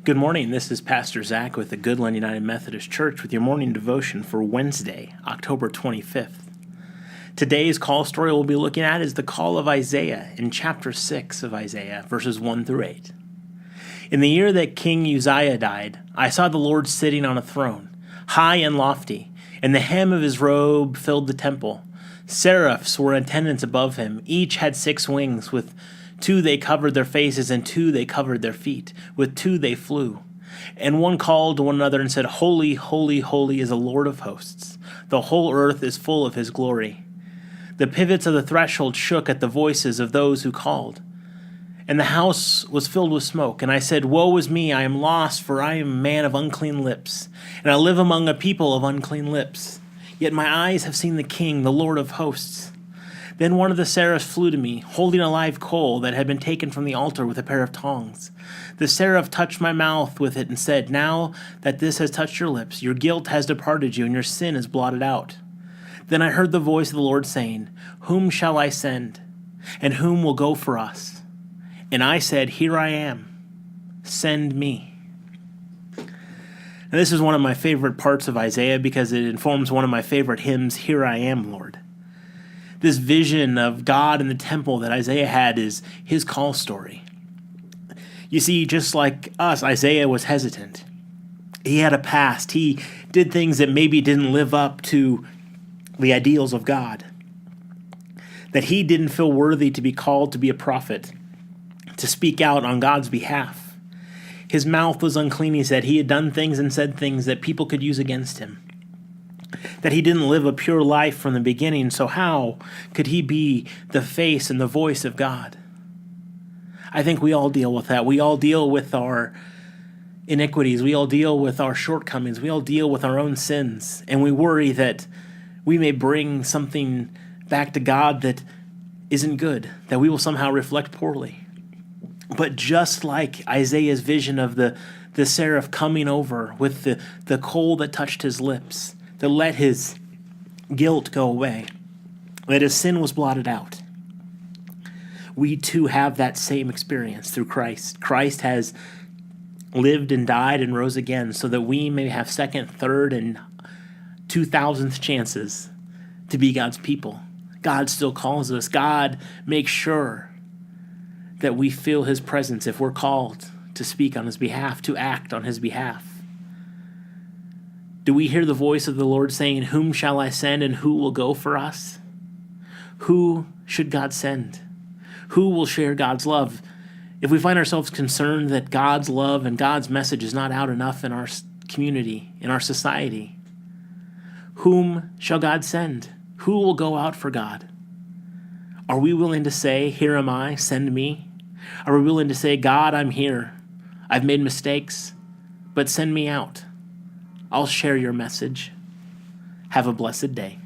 Good morning. This is Pastor Zach with the Goodland United Methodist Church with your morning devotion for Wednesday, October 25th. Today's call story we'll be looking at is the call of Isaiah in chapter 6 of Isaiah, verses 1 through 8. In the year that King Uzziah died, I saw the Lord sitting on a throne, high and lofty, and the hem of his robe filled the temple. Seraphs were in attendance above him. Each had 6 wings. With 2 they covered their faces, and 2 they covered their feet. With 2 they flew. And one called to one another and said, Holy, holy, holy is the Lord of hosts. The whole earth is full of his glory. The pivots of the threshold shook at the voices of those who called. And the house was filled with smoke. And I said, Woe is me, I am lost, for I am a man of unclean lips, and I live among a people of unclean lips. Yet my eyes have seen the King, the Lord of hosts. Then one of the seraphs flew to me, holding a live coal that had been taken from the altar with a pair of tongs. The seraph touched my mouth with it and said, Now that this has touched your lips, your guilt has departed you, and your sin is blotted out. Then I heard the voice of the Lord saying, Whom shall I send? And whom will go for us? And I said, Here I am. Send me. Now, this is one of my favorite parts of Isaiah because it informs one of my favorite hymns, Here I Am, Lord. This vision of God in the temple that Isaiah had is his call story. You see, just like us, Isaiah was hesitant. He had a past. He did things that maybe didn't live up to the ideals of God. That he didn't feel worthy to be called to be a prophet, to speak out on God's behalf. His mouth was unclean, he said. He had done things and said things that people could use against him. That he didn't live a pure life from the beginning, so how could he be the face and the voice of God? I think we all deal with that. We all deal with our iniquities. We all deal with our shortcomings. We all deal with our own sins. And we worry that we may bring something back to God that isn't good, that we will somehow reflect poorly. But just like Isaiah's vision of the seraph coming over with the coal that touched his lips, to let his guilt go away, that his sin was blotted out. We too have that same experience through Christ. Christ has lived and died and rose again so that we may have second, third, and 2,000th chances to be God's people. God still calls us. God makes sure that we feel his presence if we're called to speak on his behalf, to act on his behalf. Do we hear the voice of the Lord saying, Whom shall I send and who will go for us? Who should God send? Who will share God's love? If we find ourselves concerned that God's love and God's message is not out enough in our community, in our society, whom shall God send? Who will go out for God? Are we willing to say, Here am I, send me? Are we willing to say, God, I'm here. I've made mistakes, but send me out. I'll share your message. Have a blessed day.